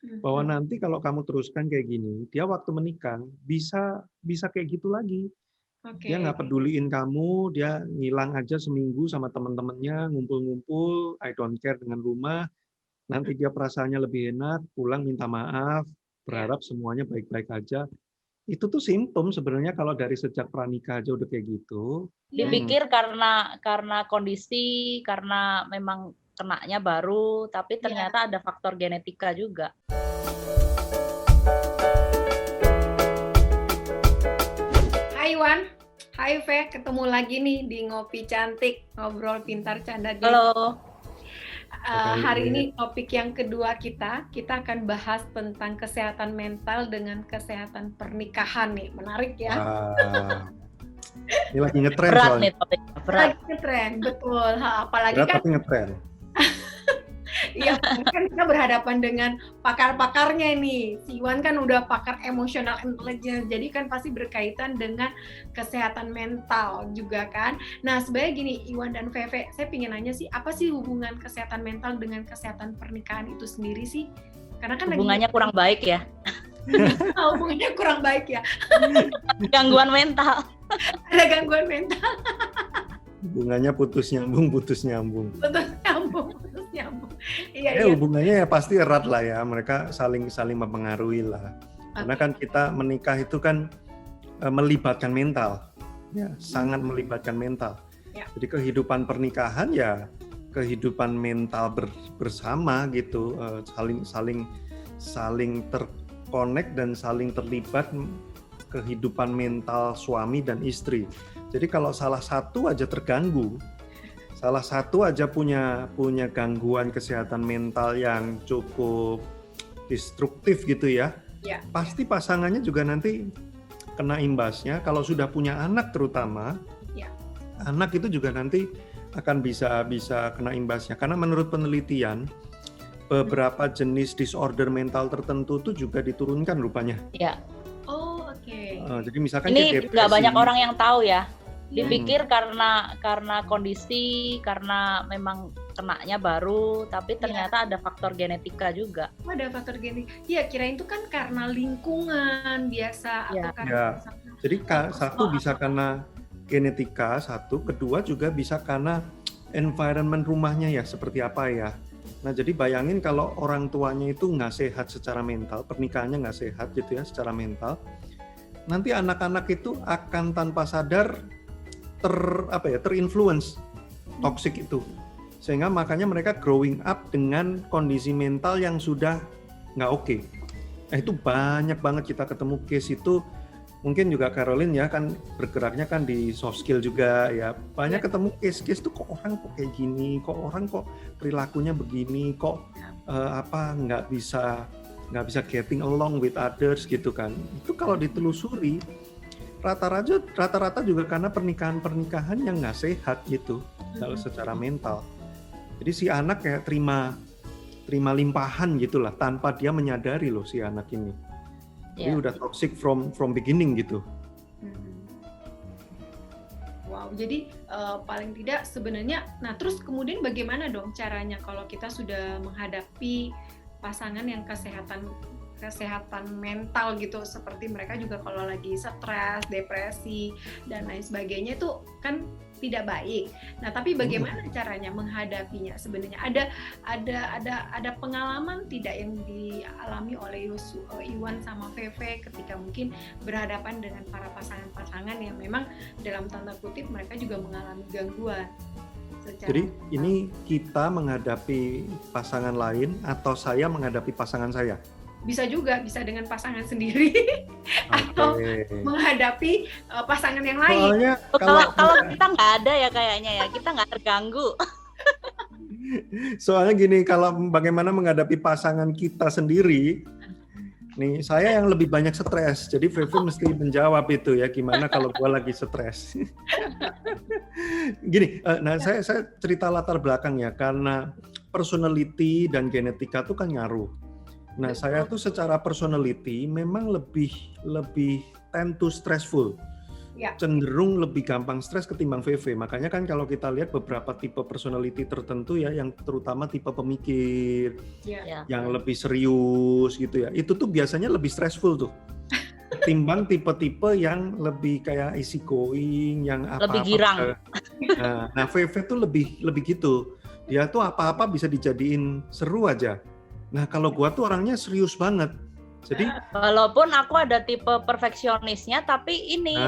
bahwa Mhm. nanti kalau kamu teruskan kayak gini, dia waktu menikah bisa kayak gitu lagi. Dia Oke. nggak peduliin kamu, dia ngilang aja seminggu sama teman-temannya, ngumpul-ngumpul, I don't care dengan rumah, nanti dia perasaannya lebih enak, pulang minta maaf, Ya. berharap semuanya baik-baik aja. Itu tuh simptom sebenarnya kalau dari sejak pranikah aja udah kayak gitu. Iya. Dipikir karena kondisi, karena memang kenanya baru, tapi Iya. ternyata ada faktor genetika juga. Hai Wan, hai Ve, ketemu lagi nih di Ngopi Cantik, ngobrol pintar canda geng. Halo. Hari ini topik yang kedua kita akan bahas tentang kesehatan mental dengan kesehatan pernikahan nih, menarik ya. Ini lagi ngetren Berat soalnya. nih topiknya, berat. Lagi ngetren, betul. Apalagi Berat kan, tapi ngetren. iya kan kita berhadapan dengan pakar-pakarnya nih. Si Iwan kan udah pakar emotional intelligence, jadi kan pasti berkaitan dengan kesehatan mental juga kan. Nah sebenarnya gini, Iwan dan Veve, saya pengen nanya sih, apa sih hubungan kesehatan mental dengan kesehatan pernikahan itu sendiri sih? Karena kan Hubungannya kurang baik ya. hubungannya kurang baik ya. Gangguan mental. Ada gangguan mental. Hubungannya putus nyambung. Putus nyambung. Iya. Hubungannya ya pasti erat lah ya, mereka saling mempengaruhi lah. Karena kan kita menikah itu kan melibatkan mental, ya sangat melibatkan mental. Ya. Jadi kehidupan pernikahan ya kehidupan mental bersama gitu, saling terkonek dan saling terlibat kehidupan mental suami dan istri. Jadi kalau salah satu aja terganggu, salah satu aja punya gangguan kesehatan mental yang cukup destruktif gitu ya, pasti pasangannya juga nanti kena imbasnya. Kalau sudah punya anak terutama, anak itu juga nanti akan bisa kena imbasnya. Karena menurut penelitian, beberapa jenis disorder mental tertentu itu juga diturunkan rupanya. Ya. Oh, oke. Jadi misalkan ini nggak banyak orang yang tahu ya. Dipikir karena kondisi, karena memang kenanya baru, tapi ternyata ada faktor genetika juga. Oh, ada faktor genetika. Iya, kirain itu kan karena lingkungan biasa atau karena Jadi satu bisa karena genetika, satu, kedua juga bisa karena environment rumahnya ya seperti apa ya. Nah jadi bayangin kalau orang tuanya itu nggak sehat secara mental, pernikahannya nggak sehat gitu ya secara mental, nanti anak-anak itu akan tanpa sadar terinfluence toxic itu, sehingga makanya mereka growing up dengan kondisi mental yang sudah nggak oke. Nah itu banyak banget kita ketemu case itu. Mungkin juga Caroline ya kan bergeraknya kan di soft skill juga ya, banyak ketemu case-case tuh kok orang kok kayak gini, kok orang kok perilakunya begini, kok nggak bisa getting along with others gitu kan. Itu kalau ditelusuri rata-rata juga karena pernikahan yang nggak sehat gitu kalau secara mental. Jadi si anak kayak terima limpahan gitulah tanpa dia menyadari loh si anak ini. Jadi udah toxic from beginning gitu. Wow, jadi paling tidak sebenarnya, nah terus kemudian bagaimana dong caranya kalau kita sudah menghadapi pasangan yang kesehatan mental gitu, seperti mereka juga kalau lagi stres, depresi dan lain sebagainya itu kan tidak baik. Nah, tapi bagaimana caranya menghadapinya sebenarnya? Ada pengalaman tidak yang dialami oleh Iwan sama Veve ketika mungkin berhadapan dengan para pasangan-pasangan yang memang dalam tanda kutip mereka juga mengalami gangguan? Jadi ini kita menghadapi pasangan lain atau saya menghadapi pasangan saya? Bisa juga, bisa dengan pasangan sendiri atau menghadapi pasangan yang lain. Soalnya kalau kita nggak ada ya kayaknya ya, kita nggak terganggu. Soalnya gini, kalau bagaimana menghadapi pasangan kita sendiri, nih saya yang lebih banyak stres, jadi Vivi mesti menjawab itu ya, gimana kalau gua lagi stres. Gini, nah saya cerita latar belakang ya, karena personality dan genetika itu kan ngaruh. Nah, saya tuh secara personality memang lebih tend to stressful. Ya. cenderung lebih gampang stres ketimbang VV. Makanya kan kalau kita lihat beberapa tipe personality tertentu ya, yang terutama tipe pemikir, Ya. yang lebih serius gitu ya, itu tuh biasanya lebih stressful tuh. Ketimbang tipe-tipe yang lebih kayak easy going, yang apa-apa. Lebih girang. Nah, VV tuh lebih gitu. Dia tuh apa-apa bisa dijadiin seru aja. Nah, kalau gua tuh orangnya serius banget. Jadi Walaupun aku ada tipe perfeksionisnya, tapi ini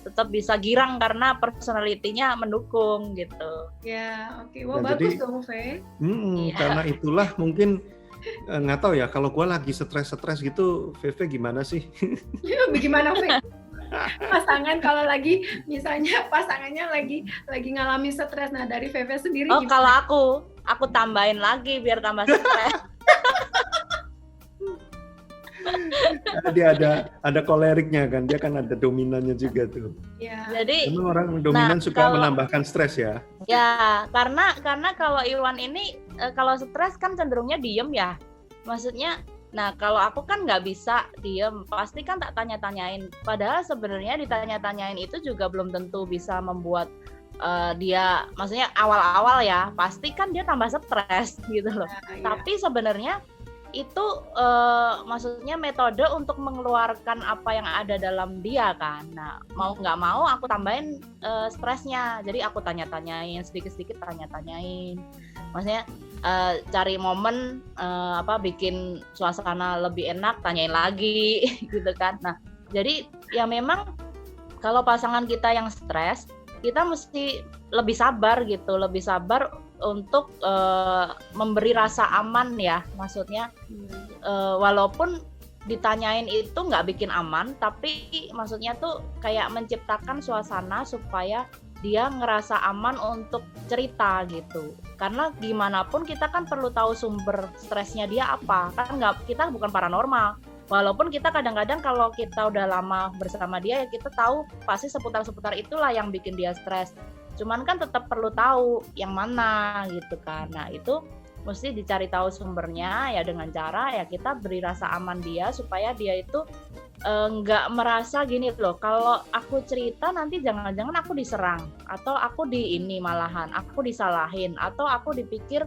tetap bisa girang karena personality-nya mendukung gitu. Ya, oke. Wah, Nah, bagus jadi- dong, Fe. Iya. karena itulah mungkin nggak tahu ya, kalau gua lagi stres gitu, VV gimana sih? Bagaimana, Fe? Pasangan kalau lagi misalnya pasangannya lagi ngalamin stres, nah dari Feve sendiri Oh, gimana? kalau aku tambahin lagi biar tambah stres. Dia ada koleriknya kan, dia kan ada dominannya juga tuh. Ya. Jadi Memang orang dominan suka kalau- menambahkan stres ya. ya, karena kalau Irwan ini kalau stres kan cenderungnya diem ya. Maksudnya, nah kalau aku kan nggak bisa diem, pasti kan tak tanya-tanyain. Padahal sebenarnya ditanya-tanyain itu juga belum tentu bisa membuat dia, maksudnya awal-awal ya, pasti kan dia tambah stres gitu loh. Ya. Tapi sebenarnya itu maksudnya metode untuk mengeluarkan apa yang ada dalam dia kan. Nah, mau nggak mau aku tambahin stresnya. Jadi aku tanya-tanyain sedikit-sedikit, tanya-tanyain. Maksudnya cari momen bikin suasana lebih enak, tanyain lagi gitu kan. Nah, jadi ya memang kalau pasangan kita yang stres, kita mesti lebih sabar gitu, lebih sabar untuk memberi rasa aman ya, maksudnya walaupun ditanyain itu nggak bikin aman, tapi maksudnya tuh kayak menciptakan suasana supaya dia ngerasa aman untuk cerita gitu. Karena gimana pun kita kan perlu tahu sumber stresnya dia apa, kan kita bukan paranormal. Walaupun kita kadang-kadang kalau kita udah lama bersama dia, ya kita tahu pasti seputar-seputar itulah yang bikin dia stres. Cuman kan tetap perlu tahu yang mana gitu kan. Nah itu mesti dicari tahu sumbernya ya dengan cara ya kita beri rasa aman dia supaya dia itu nggak merasa gini loh. Kalau aku cerita nanti jangan-jangan aku diserang atau aku malahan aku disalahin atau aku dipikir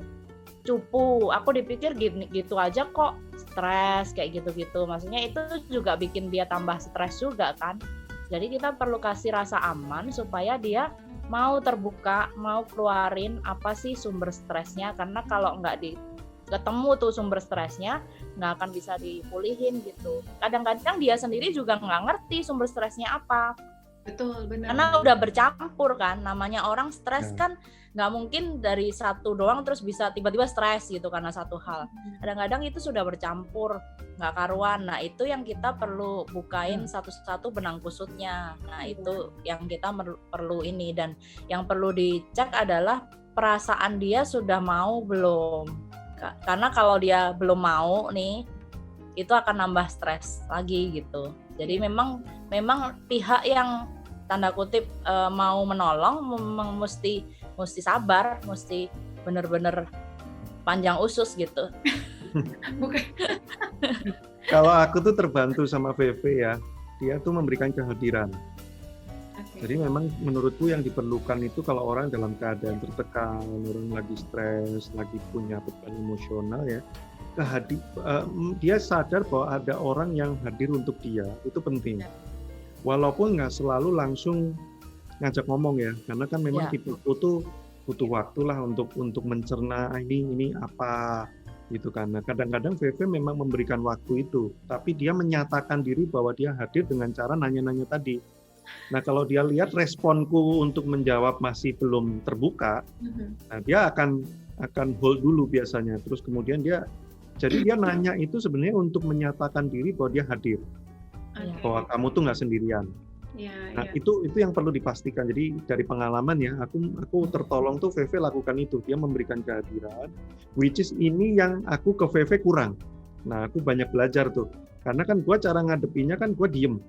cupu, aku dipikir gitu aja kok stres kayak gitu-gitu. Maksudnya itu juga bikin dia tambah stres juga kan. Jadi kita perlu kasih rasa aman supaya dia mau terbuka, mau keluarin apa sih sumber stresnya. Karena kalau nggak ketemu tuh sumber stresnya, nggak akan bisa dipulihin gitu. Kadang-kadang dia sendiri juga nggak ngerti sumber stresnya apa. Betul, benar. Karena udah bercampur kan, namanya orang stres kan nggak mungkin dari satu doang terus bisa tiba-tiba stres gitu karena satu hal. Kadang-kadang itu sudah bercampur, nggak karuan. Nah itu yang kita perlu bukain satu-satu benang kusutnya. Nah itu yang kita perlu ini, dan yang perlu dicek adalah perasaan dia sudah mau belum. Karena kalau dia belum mau nih, itu akan nambah stres lagi gitu. Jadi memang pihak yang tanda kutip mau menolong memang mesti sabar, mesti benar-benar panjang usus gitu. Bukan. Kalau aku tuh terbantu sama VV ya, dia tuh memberikan kehadiran. Jadi memang menurutku yang diperlukan itu kalau orang dalam keadaan tertekan, orang lagi stres, lagi punya beban emosional ya, dia sadar bahwa ada orang yang hadir untuk dia, itu penting. Walaupun nggak selalu langsung ngajak ngomong ya, karena kan memang tipeku tuh butuh waktu lah untuk mencerna ini apa gitu kan. Nah kadang-kadang VV memang memberikan waktu itu, tapi dia menyatakan diri bahwa dia hadir dengan cara nanya-nanya tadi. Nah kalau dia lihat responku untuk menjawab masih belum terbuka, nah dia akan hold dulu biasanya. Terus kemudian dia nanya itu sebenarnya untuk menyatakan diri bahwa dia hadir, bahwa kamu tuh nggak sendirian. Nah itu yang perlu dipastikan. Jadi dari pengalaman ya, aku tertolong tuh VV lakukan itu. Dia memberikan kehadiran, which is ini yang aku ke VV kurang. Nah aku banyak belajar tuh, karena kan gua cara ngadepinya kan gua diem.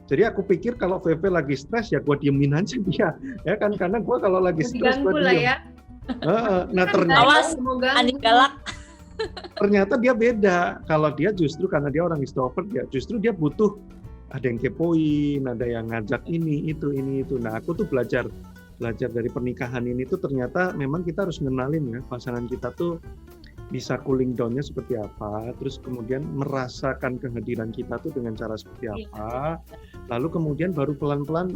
Jadi aku pikir kalau VV lagi stres ya gua diemin aja dia, ya kan, karena gua kalau lagi stres gua diem. Ya. Nah Awas, anjing galak. Ternyata dia beda. Kalau dia justru karena dia orang extrovert ya, justru dia butuh ada yang kepoin, ada yang ngajak ini itu. Nah, aku tuh belajar dari pernikahan ini tuh ternyata memang kita harus ngenalin ya pasangan kita tuh bisa cooling down-nya seperti apa, terus kemudian merasakan kehadiran kita tuh dengan cara seperti apa, lalu kemudian baru pelan-pelan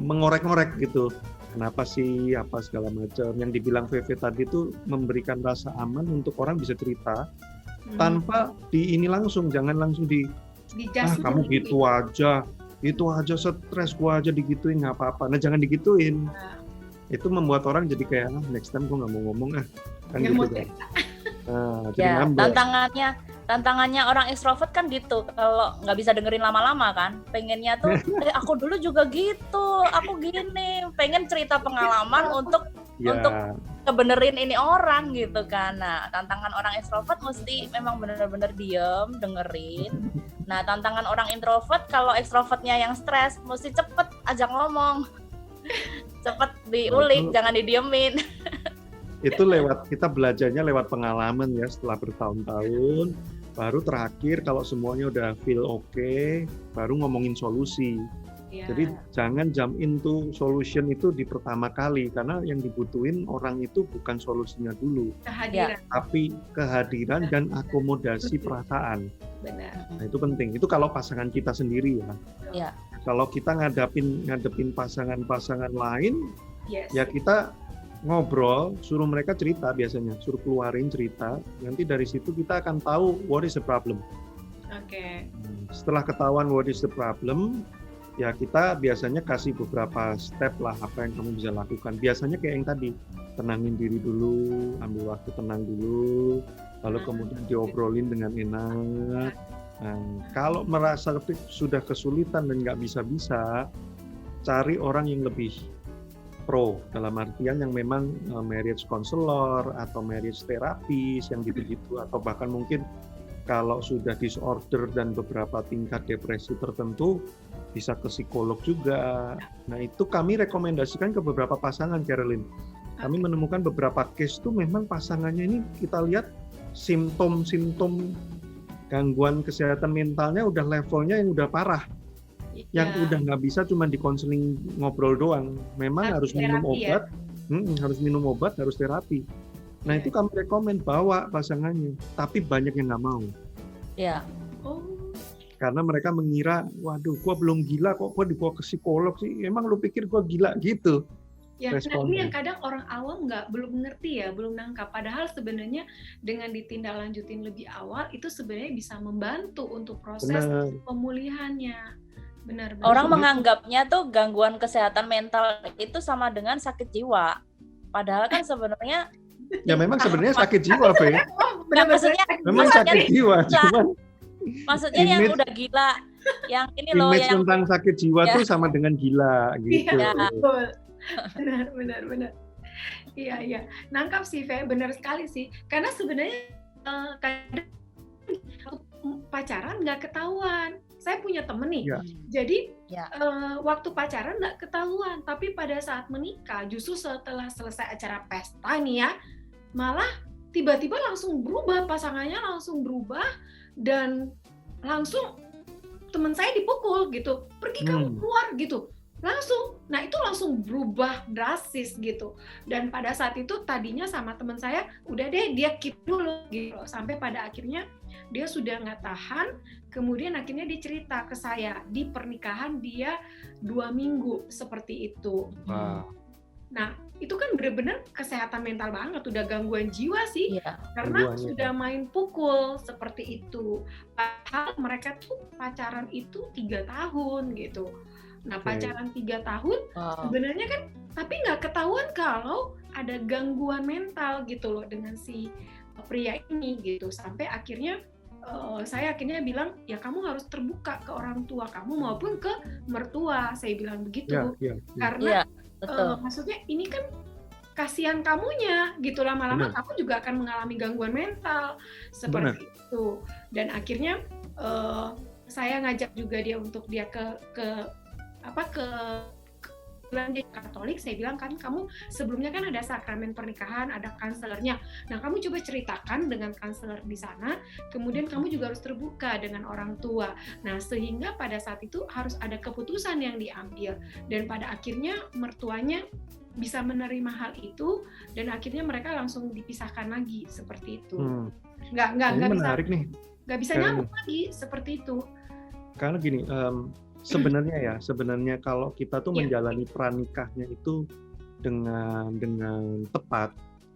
mengorek-ngorek gitu. Kenapa sih, apa segala macam. Yang dibilang VV tadi tuh memberikan rasa aman untuk orang bisa cerita tanpa ini langsung, jangan langsung kamu gitu aja, itu aja stres, gua aja digituin nggak apa-apa. Nah jangan digituin. Itu membuat orang jadi kayak next time gua nggak mau ngomong kan gitu kan. Jadi ya, tantangannya orang ekstrovert kan gitu, kalau nggak bisa dengerin lama-lama kan, pengennya tuh aku dulu juga gitu, aku gini, pengen cerita pengalaman untuk kebenerin ini orang gitu kan. Nah tantangan orang ekstrovert mesti memang benar-benar diem dengerin. Nah tantangan orang introvert, kalau ekstrovertnya yang stres mesti cepet ajak ngomong, cepet diulik, jangan didiemin. Itu kita belajarnya lewat pengalaman ya, setelah bertahun-tahun, baru terakhir kalau semuanya udah feel oke, baru ngomongin solusi. Jadi jangan jump into solution itu di pertama kali, karena yang dibutuhin orang itu bukan solusinya dulu, tapi kehadiran dan akomodasi perasaan. Benar. Nah itu penting. Itu kalau pasangan kita sendiri ya. Kalau kita ngadepin pasangan-pasangan lain, ya kita ngobrol, suruh mereka cerita biasanya, suruh keluarin cerita. Nanti dari situ kita akan tahu what is the problem. Setelah ketahuan what is the problem, ya kita biasanya kasih beberapa step lah apa yang kamu bisa lakukan. Biasanya kayak yang tadi, tenangin diri dulu, ambil waktu tenang dulu, lalu kemudian diobrolin dengan enak. Nah, kalau merasa sudah kesulitan dan nggak bisa-bisa, cari orang yang lebih pro, dalam artian yang memang marriage counselor atau marriage therapist yang gitu-gitu, atau bahkan mungkin kalau sudah disorder dan beberapa tingkat depresi tertentu bisa ke psikolog juga. Nah itu kami rekomendasikan ke beberapa pasangan, Carolyn. Kami menemukan beberapa case tuh memang pasangannya ini kita lihat simptom-simptom gangguan kesehatan mentalnya udah levelnya yang udah parah. Yang udah nggak bisa cuma di konseling ngobrol doang, memang harus minum obat, harus terapi. Nah itu kami rekomen bawa pasangannya, tapi banyak yang nggak mau. Karena mereka mengira, waduh, gua belum gila kok, gua dibawa ke psikolog sih. Emang lu pikir gua gila gitu? Nah ini yang kadang orang awam belum ngerti ya, belum nangkap. Padahal sebenarnya dengan ditindaklanjutin lebih awal itu sebenarnya bisa membantu untuk proses pemulihannya. Benar. Orang menganggapnya tuh gangguan kesehatan mental itu sama dengan sakit jiwa. Padahal kan sebenarnya ya memang sebenarnya sakit jiwa, Fe. Memang sakit jiwa, cuman maksudnya yang udah gila, yang ini loh yang tentang sakit jiwa tuh sama dengan gila gitu. Benar. Iya. Nangkap sih, Fe. Benar sekali sih. Karena sebenarnya kadang pacaran nggak ketahuan. Saya punya temen nih, jadi waktu pacaran nggak ketahuan, tapi pada saat menikah, justru setelah selesai acara pesta nih ya, malah tiba-tiba langsung berubah, pasangannya langsung berubah, dan langsung teman saya dipukul gitu, pergi kamu keluar gitu, langsung. Nah itu langsung berubah drastis gitu. Dan pada saat itu tadinya sama teman saya, udah deh dia keep dulu gitu, sampai pada akhirnya dia sudah nggak tahan. Kemudian akhirnya dia cerita ke saya, di pernikahan dia 2 minggu seperti itu. Nah, itu kan benar-benar kesehatan mental banget, udah gangguan jiwa sih, karena sudah main pukul seperti itu. Padahal mereka tuh pacaran itu 3 tahun gitu. Nah, pacaran 3 tahun sebenarnya kan, tapi nggak ketahuan kalau ada gangguan mental gitu loh dengan si pria ini gitu. Sampai akhirnya saya akhirnya bilang, ya kamu harus terbuka ke orang tua kamu maupun ke mertua, saya bilang begitu. Karena maksudnya ini kan kasihan kamunya gitu, lama-lama kamu juga akan mengalami gangguan mental seperti itu. Dan akhirnya saya ngajak juga dia untuk dia ke dia Katolik, saya bilang kan kamu sebelumnya kan ada sakramen pernikahan, ada kanselernya. Nah, kamu coba ceritakan dengan kanseler di sana, kemudian kamu juga harus terbuka dengan orang tua. Nah, sehingga pada saat itu harus ada keputusan yang diambil, dan pada akhirnya mertuanya bisa menerima hal itu, dan akhirnya mereka langsung dipisahkan lagi seperti itu. Nggak Ini bisa menarik nih. nggak bisa Karena nyambung lagi seperti itu. Karena gini, sebenarnya kalau kita tuh menjalani pranikahnya itu dengan tepat,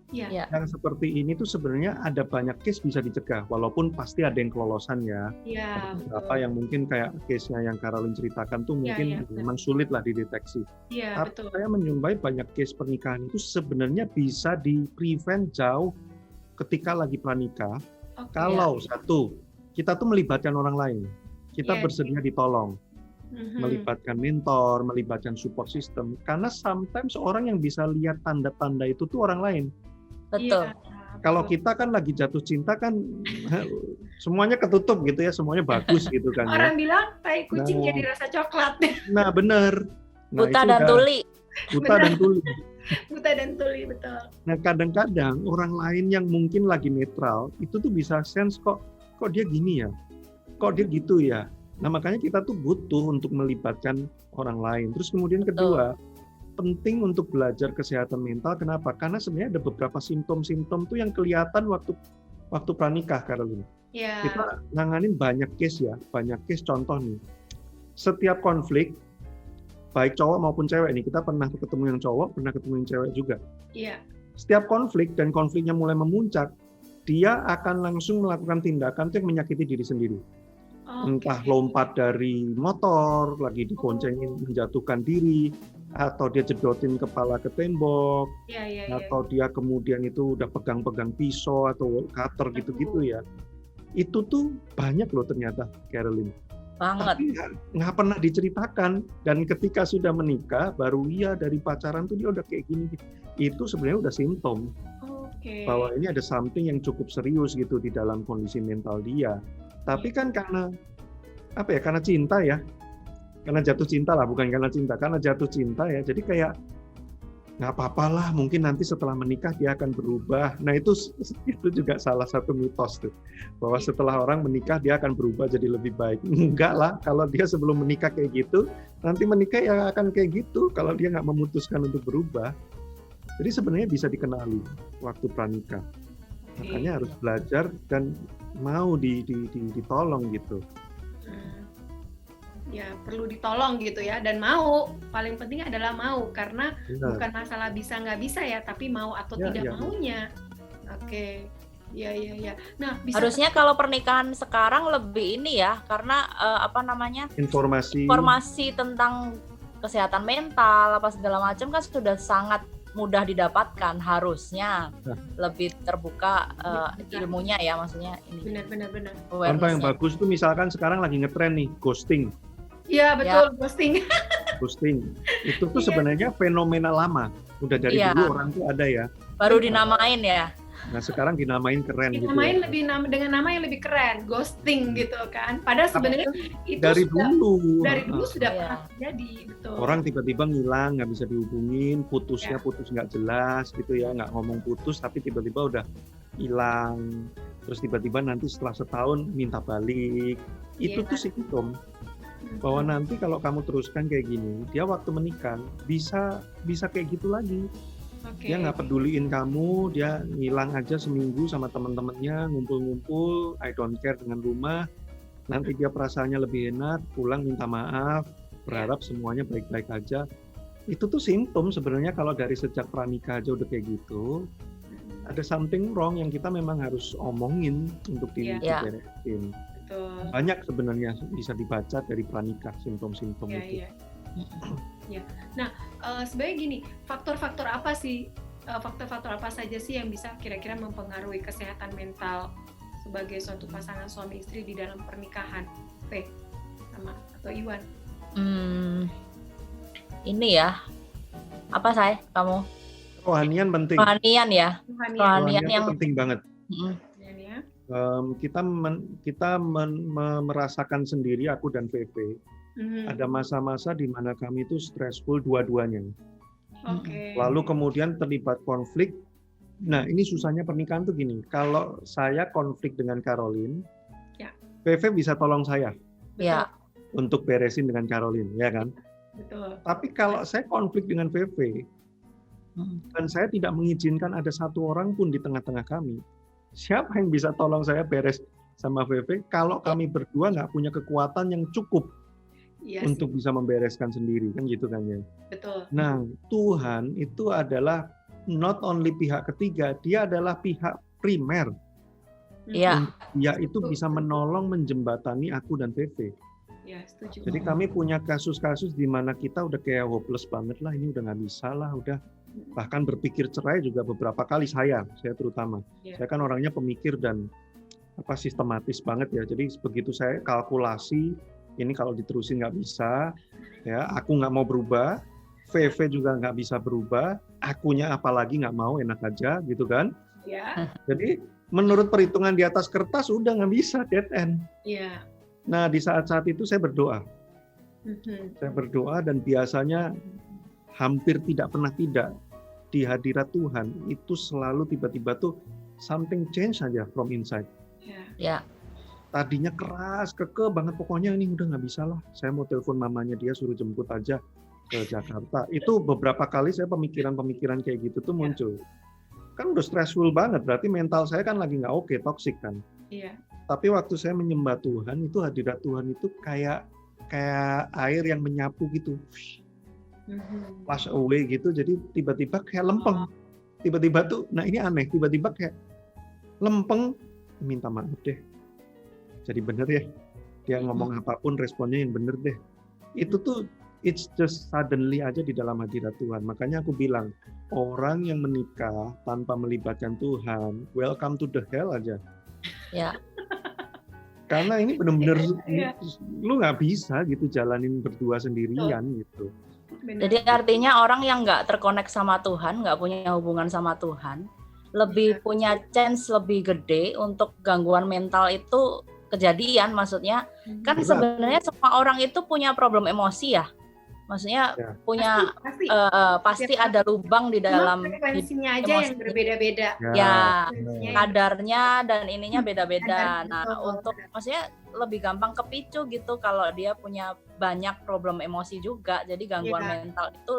Iya. yang seperti ini tuh sebenarnya ada banyak case bisa dicegah, walaupun pasti ada yang kelolosan ya. Iya, Ada beberapa betul. yang mungkin kayak case-nya yang Caroline ceritakan tuh Iya, mungkin iya, benar. memang sulit lah dideteksi. Iya, Tapi betul. saya menjumpai banyak case pernikahan itu sebenarnya bisa di-prevent jauh ketika lagi pranikah. Oke. Kalau satu, kita tuh melibatkan orang lain. Kita Iya, bersedia ditolong, Mhm. melibatkan mentor, melibatkan support system. Karena sometimes orang yang bisa lihat tanda-tanda itu tuh orang lain. Betul. Iya, Kalau betul. kita kan lagi jatuh cinta kan semuanya ketutup gitu ya, semuanya bagus gitu kan ya. Orang bilang tai kucing Nah. jadi rasa coklat. Nah benar. Nah, Buta itu dan udah tuli. buta dan tuli. Buta dan tuli, betul. Nah kadang-kadang orang lain yang mungkin lagi netral itu tuh bisa sense kok dia gini ya, kok dia gitu ya. Nah makanya kita tuh butuh untuk melibatkan orang lain. Terus kemudian kedua, penting untuk belajar kesehatan mental. Kenapa? Karena sebenarnya ada beberapa simptom-simptom tuh yang kelihatan waktu pranikah, Caroline. Ya. Kita nanganin banyak case ya, banyak case. Contoh nih, setiap konflik baik cowok maupun cewek nih, kita pernah ketemu yang cowok, pernah ketemu yang cewek juga. Iya. Setiap konflik dan konfliknya mulai memuncak, dia akan langsung melakukan tindakan yang menyakiti diri sendiri. Entah lompat dari motor, lagi diboncengin, menjatuhkan diri, atau dia jedotin kepala ke tembok, atau dia kemudian itu udah pegang-pegang pisau atau cutter gitu-gitu ya. Itu tuh banyak loh ternyata, Caroline. Banget. Tapi nggak pernah diceritakan, dan ketika sudah menikah, baru dari pacaran tuh dia udah kayak gini. Itu sebenarnya udah simptom bahwa ini ada something yang cukup serius gitu di dalam kondisi mental dia. Tapi kan karena cinta ya, karena jatuh cinta lah, bukan karena cinta, karena jatuh cinta ya. Jadi kayak nggak apa-apa lah, mungkin nanti setelah menikah dia akan berubah. Nah itu juga salah satu mitos tuh, bahwa setelah orang menikah dia akan berubah jadi lebih baik. Enggak lah, kalau dia sebelum menikah kayak gitu, nanti menikah ya akan kayak gitu. Kalau dia nggak memutuskan untuk berubah. Jadi sebenarnya bisa dikenali waktu pranikah. Makanya harus belajar dan mau ditolong gitu. Ya perlu ditolong gitu ya, dan mau, paling penting adalah mau, karena bukan masalah bisa nggak bisa ya, tapi mau atau tidak maunya. Ya. Nah, harusnya kalau pernikahan sekarang lebih ini ya, karena informasi tentang kesehatan mental apa segala macam kan sudah sangat mudah didapatkan, harusnya lebih terbuka ilmunya ya, maksudnya ini. Benar. Contoh yang bagus tuh misalkan sekarang lagi ngetren nih, ghosting. Iya betul, ghosting. Ghosting itu tuh sebenarnya fenomena lama, udah dari dulu orang tuh ada ya. Baru dinamain ya. Nah sekarang dinamain keren gitu. Dinamain dengan nama yang lebih keren, ghosting gitu kan. Padahal sebenarnya itu dari dulu sudah pernah terjadi, betul. Orang tiba-tiba ngilang, nggak bisa dihubungin, putus nggak jelas gitu ya, nggak ngomong putus tapi tiba-tiba udah hilang. Terus tiba-tiba nanti setelah setahun minta balik. Itu tuh simptom bahwa nanti kalau kamu teruskan kayak gini, dia waktu menikah bisa kayak gitu lagi. Dia nggak peduliin kamu, dia ngilang aja seminggu sama teman-temannya, ngumpul-ngumpul, I don't care dengan rumah. Nanti dia perasaannya lebih enak, pulang minta maaf, berharap semuanya baik-baik aja. Itu tuh simptom sebenarnya kalau dari sejak pranikah aja udah kayak gitu. Ada something wrong yang kita memang harus omongin untuk diberesin. Banyak sebenarnya bisa dibaca dari pranikah simptom-simptom itu. Ya. Nah, sebenarnya gini, faktor-faktor apa saja sih yang bisa kira-kira mempengaruhi kesehatan mental sebagai suatu pasangan suami istri di dalam pernikahan? Atau Iwan? Ini ya, apa kamu? Rohanian penting. Rohanian ya. Rohanian yang penting banget. Kita merasakan sendiri, aku dan VP, Ada masa-masa di mana kami itu stressful dua-duanya. Oke. Lalu kemudian terlibat konflik. Nah, ini susahnya pernikahan tuh gini. Kalau saya konflik dengan Caroline, Ya. VV bisa tolong saya Ya. untuk beresin dengan Caroline, ya kan? Betul. Tapi kalau saya konflik dengan VV, dan saya tidak mengizinkan ada satu orang pun di tengah-tengah kami, siapa yang bisa tolong saya beres sama VV kalau kami berdua nggak punya kekuatan yang cukup Iya untuk bisa membereskan sendiri, kan gitu kan ya. betul. Nah, Tuhan itu adalah not only pihak ketiga, dia adalah pihak primer. Iya. Dia itu bisa menolong menjembatani aku dan VV. Ya, setuju. Jadi kami punya kasus-kasus di mana kita udah kayak hopeless banget lah, ini udah nggak bisa lah, udah bahkan berpikir cerai juga beberapa kali saya terutama. Ya. Saya kan orangnya pemikir dan sistematis banget ya. Jadi begitu saya kalkulasi, ini kalau diterusin nggak bisa, ya aku nggak mau berubah, VV juga nggak bisa berubah, akunya apalagi nggak mau, enak aja gitu kan. Ya. Jadi menurut perhitungan di atas kertas udah nggak bisa, dead end. Ya. Nah di saat-saat itu saya berdoa. Saya berdoa dan biasanya hampir tidak pernah tidak di hadirat Tuhan itu selalu tiba-tiba tuh something change aja from inside. Ya. Tadinya keras, keke banget pokoknya ini udah nggak bisa lah. Saya mau telepon mamanya dia suruh jemput aja ke Jakarta. Itu beberapa kali saya pemikiran-pemikiran kayak gitu tuh muncul. Kan udah stressful banget, berarti mental saya kan lagi nggak oke, toxic kan. Iya. Tapi waktu saya menyembah Tuhan, itu hadirat Tuhan itu kayak air yang menyapu gitu. Flash away gitu, jadi tiba-tiba kayak lempeng. Tiba-tiba tuh, nah ini aneh, tiba-tiba kayak lempeng, minta maaf deh. Jadi bener ya, dia ngomong apapun responnya yang bener deh. Itu tuh, it's just suddenly aja di dalam hadirat Tuhan. Makanya aku bilang, orang yang menikah tanpa melibatkan Tuhan, welcome to the hell aja. Ya. Karena ini bener-bener, lu nggak bisa gitu jalanin berdua sendirian gitu. Benar. Jadi artinya orang yang nggak terkonek sama Tuhan, nggak punya hubungan sama Tuhan, lebih punya chance lebih gede untuk gangguan mental itu kejadian. Maksudnya kan sebenarnya semua orang itu punya problem emosi ya. Maksudnya punya pasti ada lubang di dalam frekuensinya aja yang berbeda-beda. Ya, kadarnya dan ininya beda-beda. Nah, untuk maksudnya lebih gampang kepicu gitu kalau dia punya banyak problem emosi juga. Jadi gangguan mental itu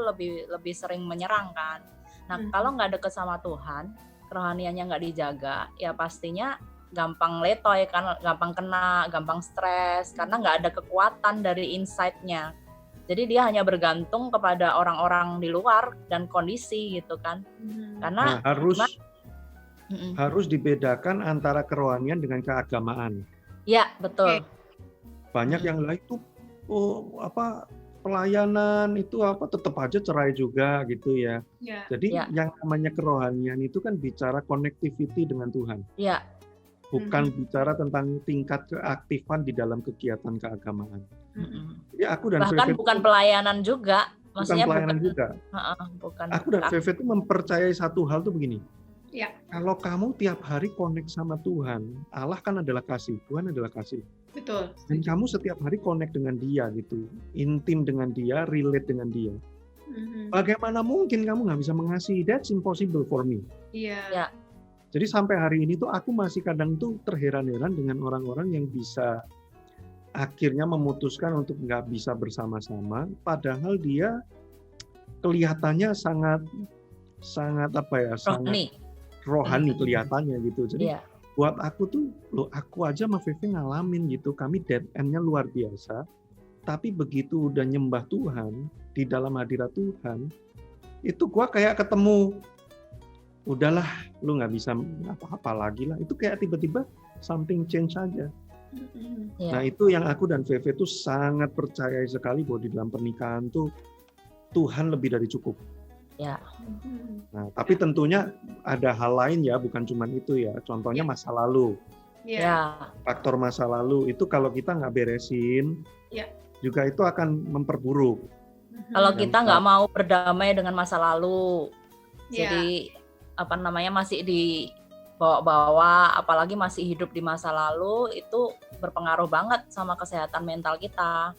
lebih sering menyerang kan. Nah, kalau nggak deket sama Tuhan, kerohaniannya nggak dijaga, ya pastinya gampang letoy kan, gampang kena, gampang stres karena nggak ada kekuatan dari inside-nya. Jadi dia hanya bergantung kepada orang-orang di luar dan kondisi gitu kan. Karena harus dibedakan antara kerohanian dengan keagamaan. Ya, betul. Banyak yang lain itu pelayanan itu tetap aja cerai juga gitu ya. Jadi yang namanya kerohanian itu kan bicara connectivity dengan Tuhan. Iya. Bukan bicara tentang tingkat keaktifan di dalam kegiatan keagamaan. Jadi aku dan bahkan VV bukan pelayanan juga, maksudnya bukan pelayanan juga. Bukan. Aku dan VV itu mempercayai satu hal tuh begini. Ya. Kalau kamu tiap hari connect sama Tuhan, Allah kan adalah kasih, Tuhan adalah kasih. Betul. Dan kamu setiap hari connect dengan Dia gitu, intim dengan Dia, relate dengan Dia. Bagaimana mungkin kamu nggak bisa mengasihi? That's impossible for me. Iya. Ya. Jadi sampai hari ini tuh aku masih kadang tuh terheran-heran dengan orang-orang yang bisa akhirnya memutuskan untuk nggak bisa bersama-sama, padahal dia kelihatannya sangat rohani kelihatannya gitu. Jadi buat aku tuh, aku aja sama Vivi ngalamin gitu, kami dead end-nya luar biasa, tapi begitu udah nyembah Tuhan di dalam hadirat Tuhan, itu gua kayak ketemu, udahlah, lu nggak bisa apa-apa lagi lah. Itu kayak tiba-tiba something change aja. Nah itu yang aku dan VV tuh sangat percaya sekali bahwa di dalam pernikahan tuh Tuhan lebih dari cukup. Ya. Nah tapi tentunya ada hal lain ya, bukan cuma itu ya. Contohnya masa lalu. Faktor masa lalu itu kalau kita nggak beresin, juga itu akan memperburuk. Kalau kita nggak mau berdamai dengan masa lalu, jadi masih dibawa-bawa, apalagi masih hidup di masa lalu, itu berpengaruh banget sama kesehatan mental kita.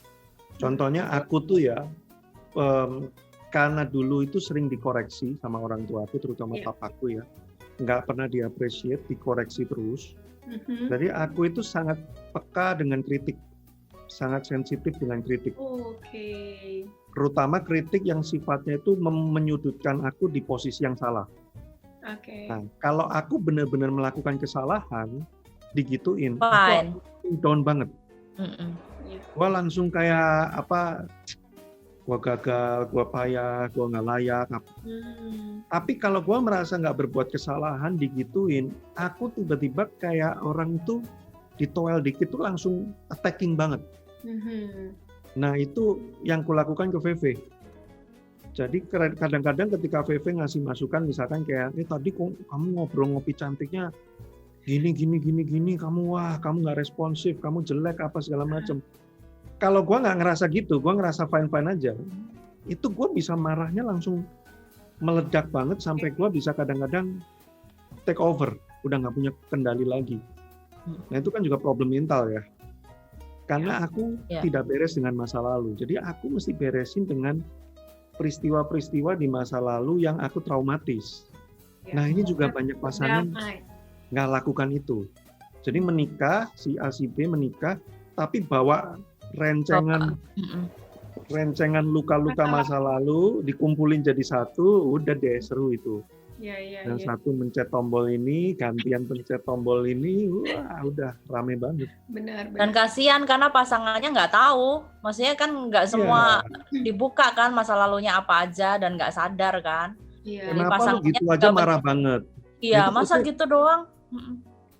Contohnya aku tuh ya, karena dulu itu sering dikoreksi sama orang tuaku, terutama Iya. papaku ya, nggak pernah di-appreciate, dikoreksi terus. Mhm. Jadi aku itu sangat peka dengan kritik, sangat sensitif dengan kritik, Oke. terutama kritik yang sifatnya itu menyudutkan aku di posisi yang salah. Oke. Nah, kalau aku benar-benar melakukan kesalahan, digituin, Fine. aku down banget. Mm-mm. Iya. Gua langsung kayak apa? Gua gagal, gua payah, gua nggak layak. Tapi kalau gua merasa nggak berbuat kesalahan, digituin, aku tiba-tiba kayak orang tuh ditoel dikit tuh langsung attacking banget. Mhm. Nah itu yang kulakukan ke VV. Jadi kadang-kadang ketika VV ngasih masukan, misalkan kayak, tadi kok kamu ngobrol ngopi cantiknya gini, kamu nggak responsif, kamu jelek apa segala macam. Kalau gue nggak ngerasa gitu, gue ngerasa fine-fine aja, itu gue bisa marahnya langsung meledak banget sampai gue bisa kadang-kadang take over, udah nggak punya kendali lagi. Nah itu kan juga problem mental ya. Karena aku tidak beres dengan masa lalu, jadi aku mesti beresin dengan peristiwa-peristiwa di masa lalu yang aku traumatis. Nah ini juga banyak pasangan nggak lakukan itu. Jadi menikah, si A si B menikah, tapi bawa rencengan luka-luka masa lalu dikumpulin jadi satu, udah deh seru itu. Yang satu mencet tombol ini, gantian pencet tombol ini, wah udah rame banget. Benar. Dan kasihan karena pasangannya nggak tahu, maksudnya kan nggak semua dibuka kan masa lalunya apa aja dan nggak sadar kan. Kenapa lu gitu aja marah banget? Iya, masa gitu doang.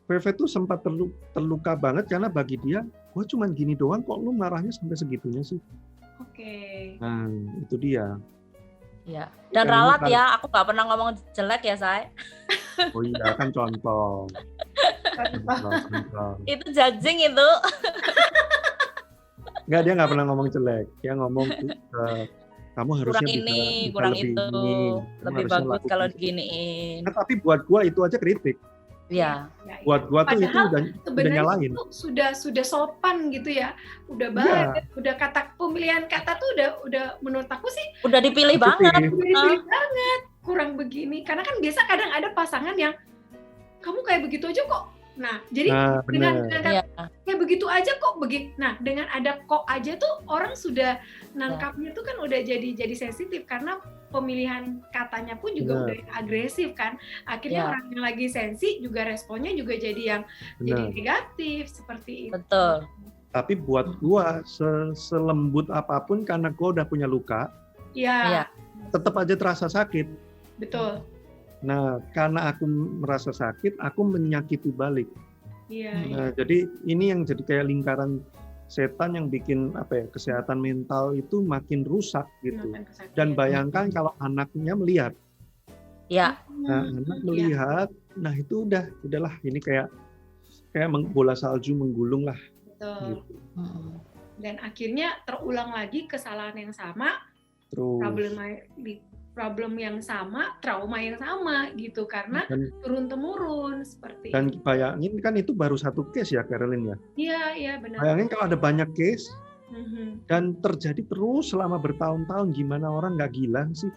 VV tuh sempat terluka banget karena bagi dia, gue cuman gini doang kok lu marahnya sampai segitunya sih. Oke. Nah, itu dia. Ya. Dan ralat ya, aku nggak pernah ngomong jelek ya, Say. Oh iya, kan contoh. Itu judging itu. Enggak, dia nggak pernah ngomong jelek. Dia ngomong, kamu harusnya kurang ini, bisa kurang lebih itu, ini. lebih bagus kalau diginiin. Nah, tapi buat gua itu aja kritik. Iya. Buat gua tuh itu udah nyalain. Itu sudah sopan gitu ya, udah baik, udah pemilihan kata tuh udah menurut aku sih udah dipilih banget. Udah dipilih banget, kurang begini. Karena kan biasa kadang ada pasangan yang kamu kayak begitu aja kok. Nah, jadi dengan kayak begitu aja kok begini. Nah, dengan ada kok aja tuh orang sudah nangkapnya tuh kan udah jadi sensitif karena pemilihan katanya pun juga udah agresif kan. Akhirnya orang yang lagi sensi juga responnya juga jadi yang jadi negatif seperti itu. Betul. Tapi buat gua selembut apapun karena gua udah punya luka, tetap aja terasa sakit. Betul. Nah, karena aku merasa sakit, aku menyakiti balik. Nah, jadi ini yang jadi kayak lingkaran setan yang bikin kesehatan mental itu makin rusak gitu. Dan bayangkan kalau anaknya melihat. Ya. Nah, anak melihat, nah itu udahlah ini kayak bola salju menggulung lah. Betul. Gitu. Dan akhirnya terulang lagi kesalahan yang sama, terus problem yang sama, trauma yang sama gitu karena turun-temurun seperti dan itu. Bayangin kan itu baru satu case ya Carolyn ya. Iya benar. Bayangin kalau ada banyak case dan terjadi terus selama bertahun-tahun, gimana orang nggak gila sih?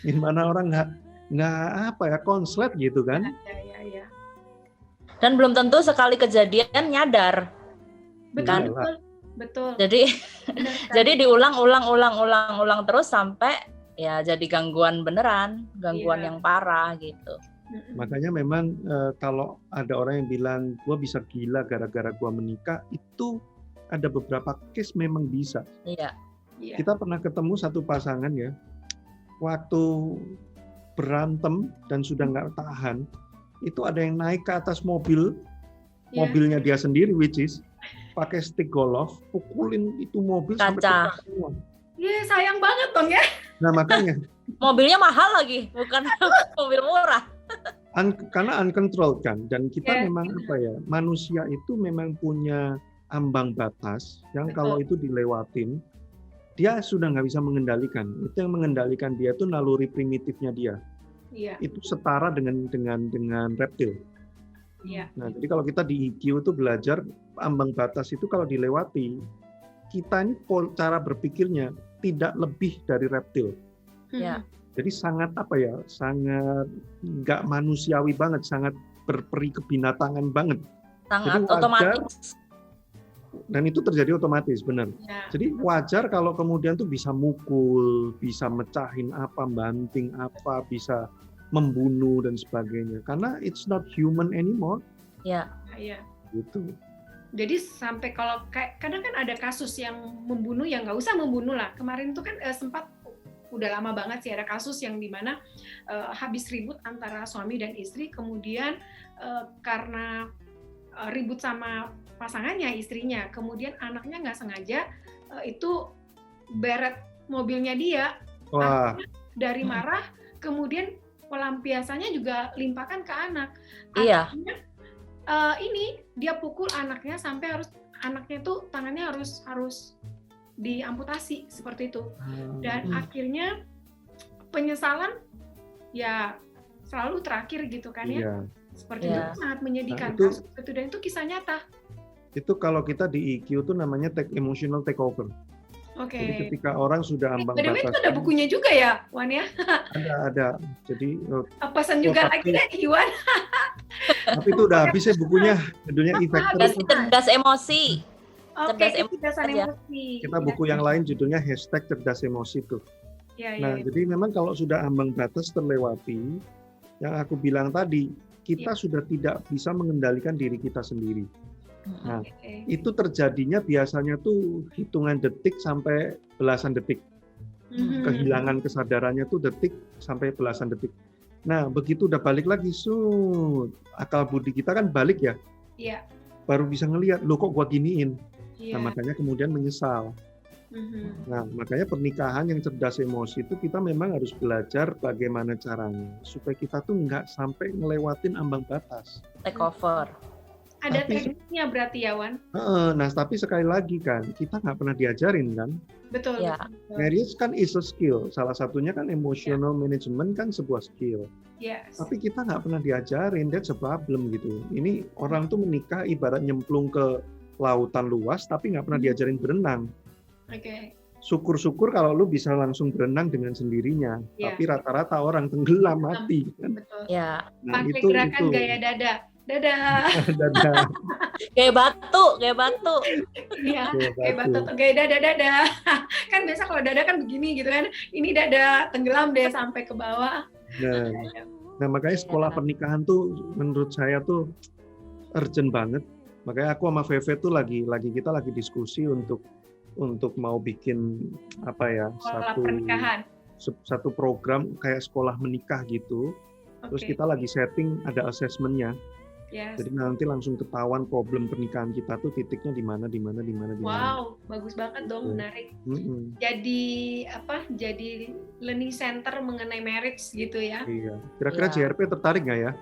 Gimana orang nggak konslet gitu kan? Iya. Dan belum tentu sekali kejadian nyadar. Betul. Jadi diulang terus sampai ya jadi gangguan beneran, gangguan yang parah gitu. Makanya memang kalau ada orang yang bilang gue bisa gila gara-gara gue menikah, itu ada beberapa case memang bisa. Iya. Kita pernah ketemu satu pasangan ya, waktu berantem dan sudah nggak tahan, itu ada yang naik ke atas mobilnya dia sendiri, which is pakai stick golf, pukulin itu mobil sampai pecah semua. Iya, sayang banget dong ya. Nah makanya mobilnya mahal lagi, bukan mobil murah. Karena uncontrolled kan, dan kita memang manusia itu memang punya ambang batas yang kalau itu dilewatin, dia sudah nggak bisa mengendalikan. Itu yang mengendalikan dia itu naluri primitifnya dia. Iya. Itu setara dengan reptil. Iya. Nah jadi kalau kita di EQ itu belajar ambang batas itu kalau dilewati, kita ini cara berpikirnya tidak lebih dari reptil. Ya. Jadi sangat sangat nggak manusiawi banget, sangat berperi kebinatangan banget. Sangat Jadi wajar, otomatis. dan itu terjadi otomatis, benar. Ya. Jadi wajar kalau kemudian tuh bisa mukul, bisa mecahin apa, banting apa, bisa membunuh dan sebagainya. Karena it's not human anymore, Ya. Iya. gitu. Jadi sampai kalau kadang kan ada kasus yang membunuh yang nggak usah membunuh lah. Kemarin itu kan sempat udah lama banget sih ada kasus yang dimana habis ribut antara suami dan istri, kemudian karena ribut sama pasangannya, istrinya, kemudian anaknya nggak sengaja itu beret mobilnya dia. Wah, Dari marah, kemudian pelampiasannya juga limpahkan ke anak. Iya. Artinya, ini dia pukul anaknya sampai anaknya tuh tangannya harus diamputasi seperti itu. Dan akhirnya penyesalan ya selalu terakhir gitu kan ya. iya. Seperti Iya. itu sangat menyedihkan. Nah, itu- Kasus itu dan itu kisah nyata. Itu kalau kita di EQ itu namanya emotional takeover. Oke. Jadi ketika orang sudah ambang By the way, itu batas, ada bukunya juga ya, Wan ya? ada. Jadi Pesan juga tapi- lagi deh, Iwan. tapi itu udah habis ya bukunya, judulnya E-Factor. Dan cerdas emosi. Oke, Cerdas kecerdasan emosi aja. emosi. Kita buku yang lain judulnya #cerdas emosi tuh. Ya, Nah, jadi memang kalau sudah ambang batas terlewati, yang aku bilang tadi, kita sudah tidak bisa mengendalikan diri kita sendiri. Nah, Oke. itu terjadinya biasanya tuh hitungan detik sampai belasan detik. Mhm. Kehilangan kesadarannya tuh detik sampai belasan detik. Nah, begitu udah balik lagi, akal budi kita kan balik ya, Iya. baru bisa ngelihat, loh kok gua giniin. Iya. Nah, makanya kemudian menyesal. Mhm. Nah, makanya pernikahan yang cerdas emosi itu kita memang harus belajar bagaimana caranya supaya kita tuh nggak sampai ngelewatin ambang batas. Take over. Ada Tapi- tekniknya berarti ya, Wan? Nah, tapi sekali lagi kan, kita nggak pernah diajarin kan. Betul. Ya. betul. Marriage kan is a skill. Salah satunya kan emotional management kan sebuah skill. Yes. Tapi kita nggak pernah diajarin, that's a problem gitu. Ini orang tuh menikah ibarat nyemplung ke lautan luas, tapi nggak pernah diajarin berenang. Oke. Syukur-syukur kalau lu bisa langsung berenang dengan sendirinya. Iya. Tapi rata-rata orang tenggelam mati kan. Betul. Ya. Nah, Pakai itu gerakan gaya dada. Dadah. Dadah. Kayak batu. Iya. Kayak Kayak batu. batu gaya dada. Kan biasa kalau dada kan begini gitu kan. Ini dada tenggelam deh sampai ke bawah. Nah, makanya sekolah pernikahan tuh menurut saya tuh urgent banget. Makanya aku sama Veve tuh kita lagi diskusi untuk mau bikin Sekolah pernikahan. satu program kayak sekolah menikah gitu. Terus Oke. kita lagi setting ada assessment-nya. Yes. Jadi nanti langsung ketahuan problem pernikahan kita tuh titiknya di mana. Wow, bagus banget dong, menarik. Mm-mm. Jadi Jadi learning center mengenai marriage gitu ya. Iya. Kira-kira Iya. JRP tertarik nggak ya?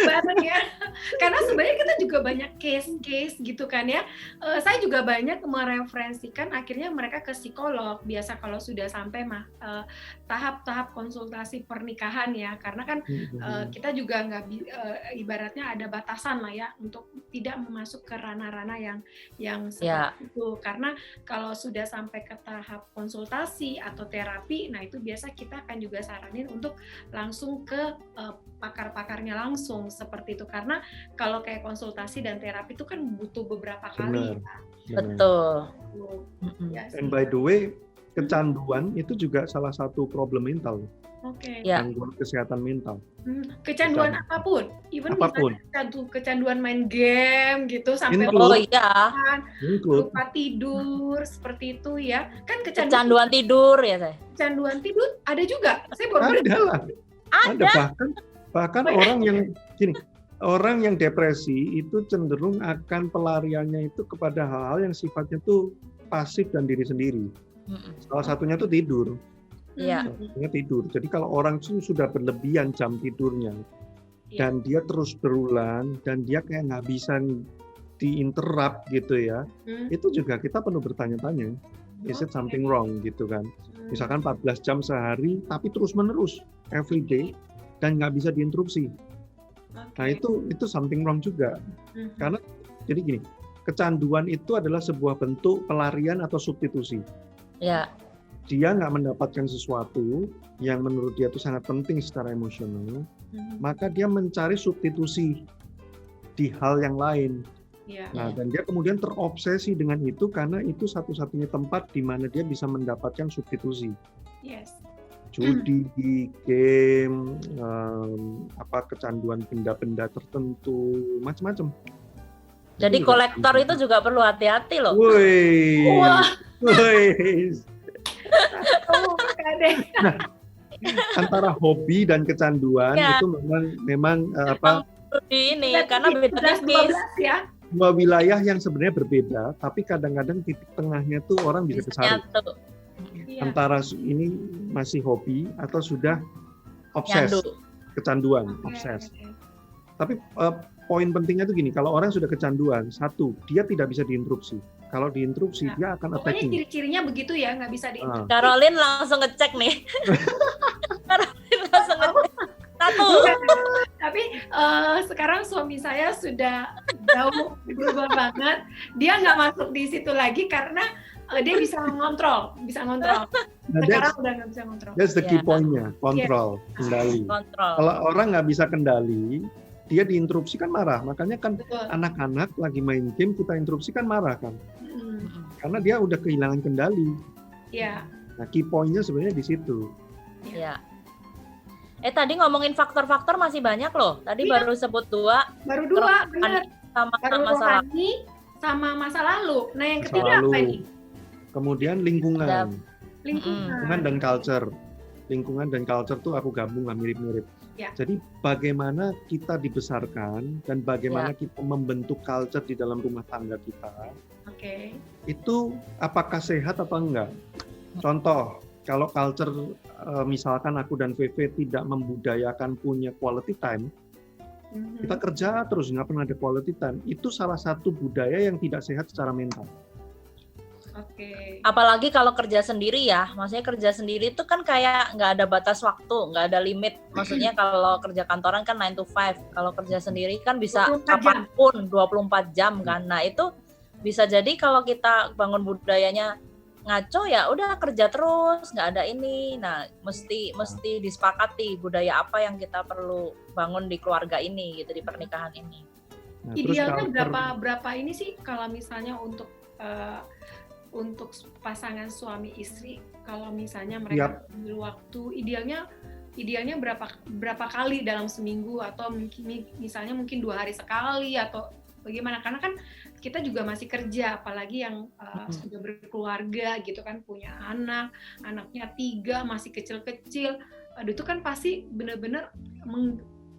Banget ya. Karena sebenarnya kita juga banyak case-case gitu kan ya. Saya juga banyak mereferensikan akhirnya mereka ke psikolog. Biasa kalau sudah sampai tahap-tahap konsultasi pernikahan ya. Karena kan kita juga nggak ibaratnya ada batasan lah ya untuk tidak masuk ke ranah-ranah yang seperti itu. Karena kalau sudah sampai ke tahap konsultasi atau terapi, nah itu biasa kita akan juga saranin untuk langsung ke pakar-pakarnya langsung seperti itu. Karena kalau kayak konsultasi dan terapi itu kan butuh beberapa kali. Benar. Betul. Ya, And by the way, kecanduan itu juga salah satu problem mental. Oke. Ya. Gangguan kesehatan mental. Kecanduan apapun, even Apapun. misalnya kecanduan main game gitu sampai Oh iya. Include lupa tidur seperti itu ya. Kan Kecanduan tidur ya saya. kecanduan tidur ada juga. Saya baru ada lah. Ada bahkan orang yang depresi itu cenderung akan pelariannya itu kepada hal-hal yang sifatnya tuh pasif dan diri sendiri. Salah satunya tuh tidur. Iya. Salah satunya tidur. Jadi kalau orang sudah berlebihan jam tidurnya dan dia terus berulang dan dia kayak nggak bisa diinterrupt gitu ya, itu juga kita perlu bertanya-tanya, is it something wrong gitu kan? Misalkan 14 jam sehari tapi terus-menerus every day dan nggak bisa diinterupsi. Nah itu something wrong juga. Karena Jadi gini, kecanduan itu adalah sebuah bentuk pelarian atau substitusi. Ya. Dia nggak mendapatkan sesuatu yang menurut dia itu sangat penting secara emosional, maka dia mencari substitusi di hal yang lain. Iya. Nah, dan dia kemudian terobsesi dengan itu karena itu satu-satunya tempat di mana dia bisa mendapatkan substitusi. Yes. Judi, game, kecanduan benda-benda tertentu, macam-macam. Jadi kolektor itu juga perlu hati-hati loh. Woi. Wah. Woi. Oh, kadang. Nah, antara hobi dan kecanduan Ya. itu memang Di ini karena beda tipis. 12 ya. dua wilayah yang sebenarnya berbeda, tapi kadang-kadang titik tengahnya tuh orang bisa kesari. Nyatu. Iya. Antara ini masih hobi atau sudah obses, Nyandu. kecanduan, Oke, obses. oke. Tapi poin pentingnya tuh gini, kalau orang sudah kecanduan, satu, dia tidak bisa diinterupsi. Kalau diinterupsi, Nah, dia akan Pokoknya attacking. ciri-cirinya begitu ya, nggak bisa di. Caroline langsung ngecek nih. Caroline langsung ngecek. Satu. Tapi sekarang suami saya sudah jauh berubah banget. Dia nggak masuk di situ lagi karena dia bisa ngontrol. Nah, Sekarang udah nggak bisa ngontrol. that's the key Ya. point-nya, kontrol, kendali. Kontrol. Kalau orang nggak bisa kendali, dia diinterupsi kan marah. Makanya kan Betul. anak-anak lagi main game, kita interupsi kan marah kan. Mm, Karena dia udah kehilangan kendali. Iya. Nah, key point-nya sebenarnya di situ. Ya. Tadi ngomongin faktor-faktor masih banyak loh. Tadi Iya. baru sebut 2 Baru 2, benar. sama Baru masalah. rohani sama masa lalu. Nah, yang Masa ketiga lalu. apa nih? Kemudian lingkungan. Lingkungan Lingkungan. dan culture. Lingkungan dan culture tuh aku gabung lah, mirip-mirip. Ya. Jadi bagaimana kita dibesarkan dan bagaimana kita membentuk culture di dalam rumah tangga kita, Oke. itu apakah sehat atau enggak? Contoh, kalau culture misalkan aku dan VV tidak membudayakan punya quality time, Mhm. kita kerja terus nggak pernah ada quality time, itu salah satu budaya yang tidak sehat secara mental. Oke. Apalagi kalau kerja sendiri ya, maksudnya kerja sendiri itu kan kayak nggak ada batas waktu, nggak ada limit. Maksudnya kalau kerja kantoran kan 9 to 5, kalau kerja sendiri kan bisa 24 jam. kapanpun 24 jam kan. Nah itu bisa jadi kalau kita bangun budayanya ngaco ya udah kerja terus, nggak ada ini. Nah mesti disepakati budaya apa yang kita perlu bangun di keluarga ini gitu, di pernikahan ini. Nah, terus Idealnya culture- berapa ini sih kalau misalnya untuk pasangan suami istri, kalau misalnya mereka ambil waktu, idealnya berapa kali dalam seminggu, atau misalnya mungkin 2 hari sekali, atau bagaimana? Karena kan kita juga masih kerja, apalagi yang sudah berkeluarga gitu kan, punya anaknya 3 masih kecil-kecil. Aduh, itu kan pasti benar-benar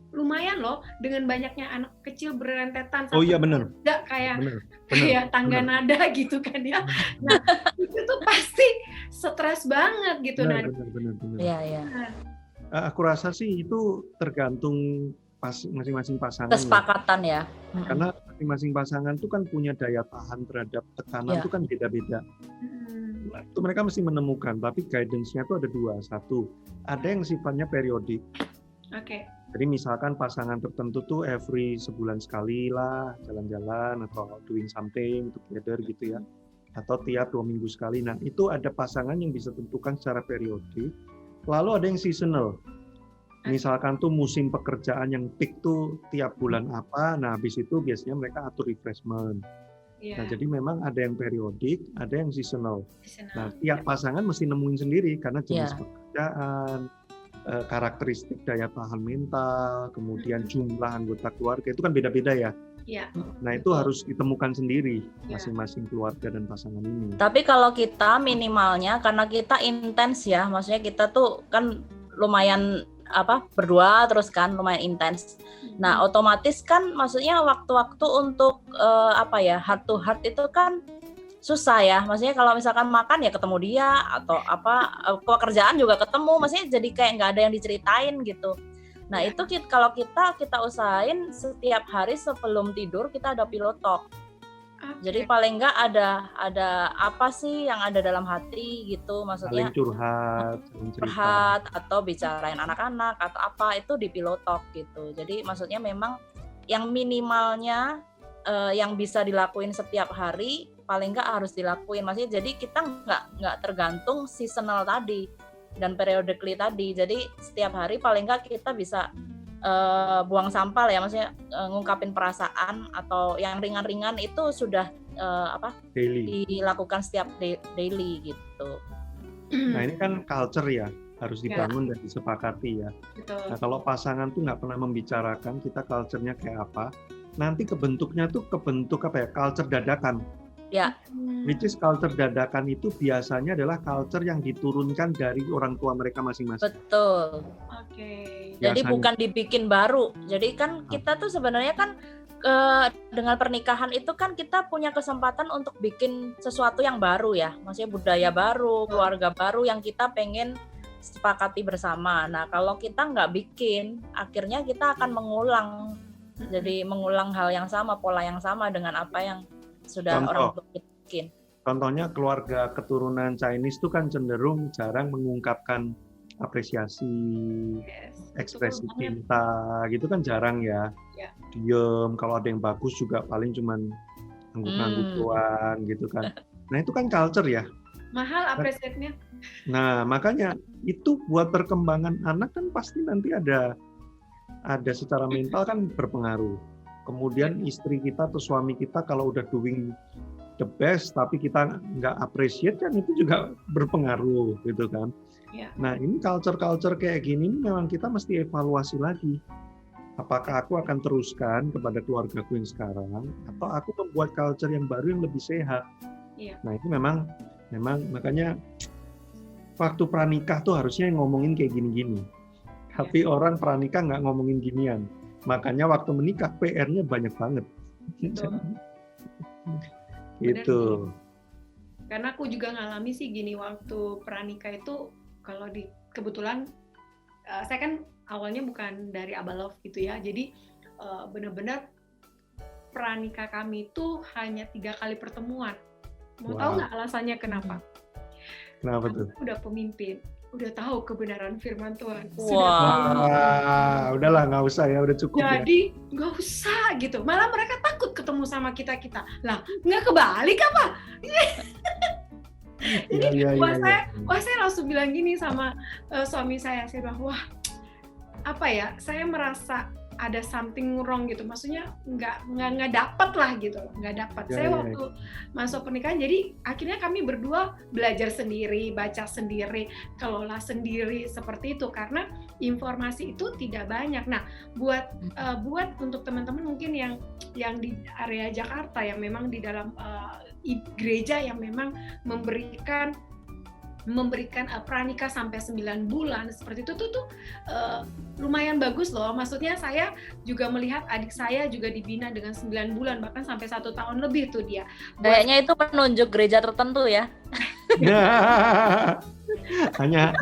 lumayan loh, dengan banyaknya anak kecil berentetan. Oh iya benar. Tidak kayak Benar. kayak tangga nada gitu kan ya. Nah, itu tuh pasti stres banget gitu. Benar. Iya, iya. Aku rasa sih itu tergantung masing-masing pasangan. Kesepakatan ya. Karena masing-masing pasangan itu kan punya daya tahan terhadap tekanan itu kan beda-beda. Nah, itu mereka mesti menemukan, tapi guidance-nya itu ada 2. Satu, ada yang sifatnya periodik. Oke. Jadi misalkan pasangan tertentu tuh every sebulan sekali lah jalan-jalan atau doing something together gitu ya. Atau tiap 2 minggu sekali. Nah itu ada pasangan yang bisa tentukan secara periodik. Lalu ada yang seasonal. Misalkan tuh musim pekerjaan yang peak tuh tiap bulan apa. Nah habis itu biasanya mereka atur refreshment. Nah jadi memang ada yang periodik, ada yang seasonal. Nah tiap pasangan mesti nemuin sendiri karena jenis pekerjaan, karakteristik daya tahan mental, kemudian jumlah anggota keluarga itu kan beda-beda ya. Iya. Nah itu harus ditemukan sendiri masing-masing keluarga dan pasangan ini. Tapi kalau kita minimalnya karena kita intens ya, maksudnya kita tuh kan lumayan berdua terus kan lumayan intens. Nah otomatis kan maksudnya waktu-waktu untuk heart to heart itu kan susah ya, maksudnya kalau misalkan makan ya ketemu dia atau pekerjaan juga ketemu, maksudnya jadi kayak nggak ada yang diceritain gitu. Nah itu kalau kita usahain setiap hari sebelum tidur kita ada pillow talk. Jadi paling nggak ada apa sih yang ada dalam hati gitu, maksudnya saling curhat atau bicarain anak-anak atau apa itu di pillow talk gitu. Jadi maksudnya memang yang minimalnya yang bisa dilakuin setiap hari paling nggak harus dilakuin. Maksudnya jadi kita nggak tergantung seasonal tadi dan periodically tadi. Jadi setiap hari paling nggak kita bisa buang sampah ya, maksudnya ngungkapin perasaan atau yang ringan-ringan itu sudah daily. dilakukan setiap daily gitu. Nah ini kan culture ya, harus dibangun dan disepakati ya. Betul. Nah kalau pasangan tuh nggak pernah membicarakan kita culture-nya kayak apa, nanti kebentuknya tuh kebentuk culture dadakan. Ya. Which is culture dadakan itu biasanya adalah culture yang diturunkan dari orang tua mereka masing-masing. Betul. Oke. Jadi Biasanya. bukan dibikin baru. Jadi kan kita tuh sebenarnya kan dengan pernikahan itu kan kita punya kesempatan untuk bikin sesuatu yang baru ya. Maksudnya budaya baru, keluarga baru yang kita pengen sepakati bersama. Nah kalau kita nggak bikin, akhirnya kita akan mengulang. Jadi mengulang hal yang sama, pola yang sama dengan apa yang sudah orang tua kita bikin. Contohnya keluarga keturunan Chinese itu kan cenderung jarang mengungkapkan apresiasi, ekspresi cinta, gitu kan jarang ya. Diem, kalau ada yang bagus juga paling cuman ngangguk-ngangguk doang gitu kan. Nah itu kan culture ya. Mahal apresiasinya. Nah makanya itu buat perkembangan anak kan pasti nanti ada secara mental kan berpengaruh. Kemudian istri kita atau suami kita kalau udah doing the best tapi kita nggak appreciate kan itu juga berpengaruh gitu kan. Ya. Nah ini culture kayak gini memang kita mesti evaluasi lagi. Apakah aku akan teruskan kepada keluargaku yang sekarang atau aku membuat culture yang baru yang lebih sehat. Ya. Nah itu memang makanya waktu pranikah tuh harusnya ngomongin kayak gini-gini. Tapi orang pranikah nggak ngomongin ginian. Makanya waktu menikah PR-nya banyak banget. Gitu. Karena aku juga ngalami sih gini waktu pranikah itu kalau kebetulan saya kan awalnya bukan dari Abalove gitu ya. Jadi benar-benar pranikah kami itu hanya 3 kali pertemuan. Mau tahu nggak alasannya kenapa? Kenapa tuh? Udah pemimpin. Udah tahu kebenaran firman Tuhan. Wah, udahlah nggak usah ya, udah cukup. Jadi nggak usah gitu. Malah mereka takut ketemu sama kita. Lah, nggak kebalik apa? Jadi wah saya langsung bilang gini sama suami saya bilang, wah apa ya? Saya merasa ada something wrong gitu, maksudnya nggak dapat lah gitu, nggak dapat. Saya waktu masuk pernikahan, jadi akhirnya kami berdua belajar sendiri, baca sendiri, kelola sendiri seperti itu karena informasi itu tidak banyak. Nah, buat untuk teman-teman mungkin yang di area Jakarta yang memang di dalam gereja yang memang memberikan pranikah sampai 9 bulan seperti itu tuh lumayan bagus loh. Maksudnya saya juga melihat adik saya juga dibina dengan 9 bulan bahkan sampai 1 tahun lebih tuh dia. Kayaknya itu penunjuk gereja tertentu ya. hanya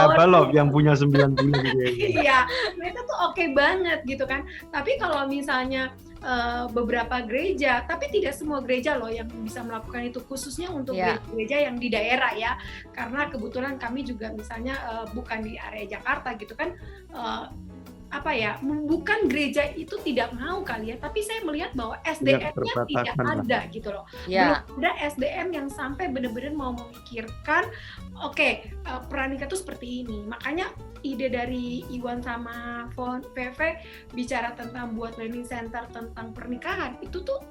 Abalove yang punya 9 bulan. Iya, mereka tuh oke banget gitu kan. Tapi kalau misalnya beberapa gereja, tapi tidak semua gereja loh yang bisa melakukan itu, khususnya untuk gereja yang di daerah ya, karena kebetulan kami juga misalnya bukan di area Jakarta gitu kan, bukan gereja itu tidak mau kali ya, tapi saya melihat bahwa SDM-nya tidak ada gitu loh. Belum ada SDM yang sampai benar-benar mau memikirkan, pranikah itu seperti ini. Makanya ide dari Iwan sama VV bicara tentang buat learning center tentang pernikahan itu tuh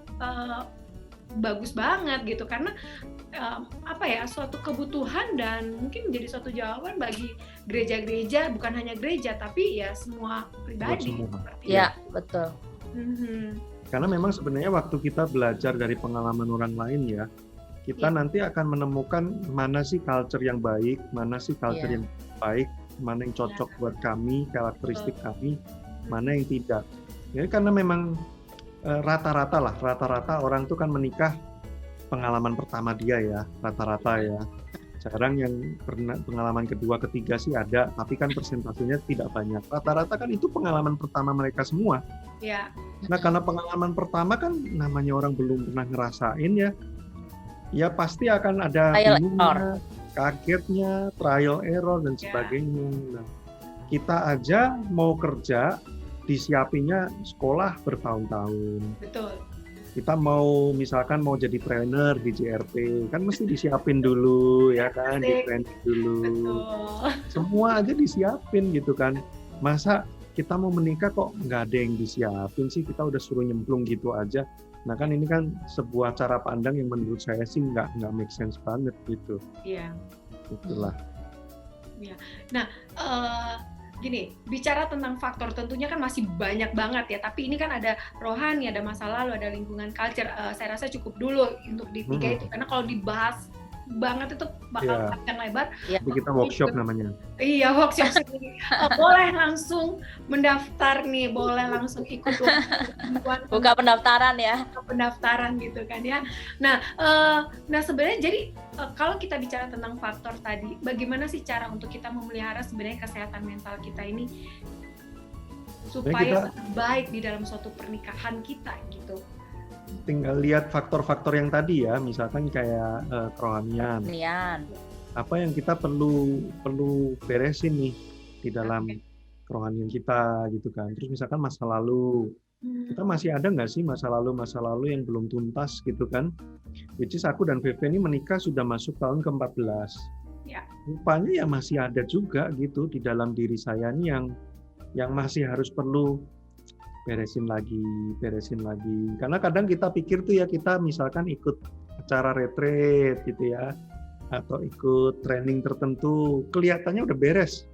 bagus banget gitu karena suatu kebutuhan dan mungkin menjadi suatu jawaban bagi gereja-gereja, bukan hanya gereja tapi ya semua pribadi. Ya, betul. Karena memang sebenarnya waktu kita belajar dari pengalaman orang lain ya, kita nanti akan menemukan mana sih culture yang baik, mana sih culture yang baik, mana yang cocok buat kami, karakteristik kami, mana yang tidak. Jadi karena memang rata-rata orang tuh kan menikah pengalaman pertama dia ya, rata-rata ya. Jarang yang pengalaman kedua, ketiga sih ada, tapi kan persentasenya tidak banyak. Rata-rata kan itu pengalaman pertama mereka semua. Ya. Nah karena pengalaman pertama kan namanya orang belum pernah ngerasain ya pasti akan ada bingungnya, kagetnya, trial error dan sebagainya. Nah, kita aja mau kerja disiapinnya sekolah bertahun-tahun. Betul. Kita misalkan mau jadi trainer di JRP, kan mesti disiapin dulu ya kan, di Asik. training dulu. Betul. Semua aja disiapin gitu kan. Masa kita mau menikah kok nggak ada yang disiapin sih, kita udah suruh nyemplung gitu aja. Nah kan ini kan sebuah cara pandang yang menurut saya sih nggak make sense banget gitu. Iya. Itulah. Nah, gini, bicara tentang faktor tentunya kan masih banyak banget ya, tapi ini kan ada rohani, ada masa lalu, ada lingkungan culture. Saya rasa cukup dulu untuk di tiga itu, karena kalau dibahas banget itu bakal panjang lebar. Itu kita workshop namanya. Iya, workshop sendiri. Boleh langsung mendaftar nih, boleh langsung ikut buka pendaftaran ya. Pendaftaran gitu kan ya. Nah sebenarnya jadi kalau kita bicara tentang faktor tadi, bagaimana sih cara untuk kita memelihara sebenarnya kesehatan mental kita ini supaya baik di dalam suatu pernikahan kita gitu. Tinggal lihat faktor-faktor yang tadi ya, misalkan kayak kerohanian. Apa yang kita perlu beresin nih di dalam kerohanian kita gitu kan. Terus misalkan masa lalu, kita masih ada nggak sih masa lalu yang belum tuntas gitu kan. Which is aku dan Veve ini menikah sudah masuk tahun ke-14. Ya. Rupanya ya masih ada juga gitu di dalam diri saya nih yang masih harus perlu beresin lagi. Karena kadang kita pikir tuh ya, kita misalkan ikut acara retreat gitu ya, atau ikut training tertentu, kelihatannya udah beres.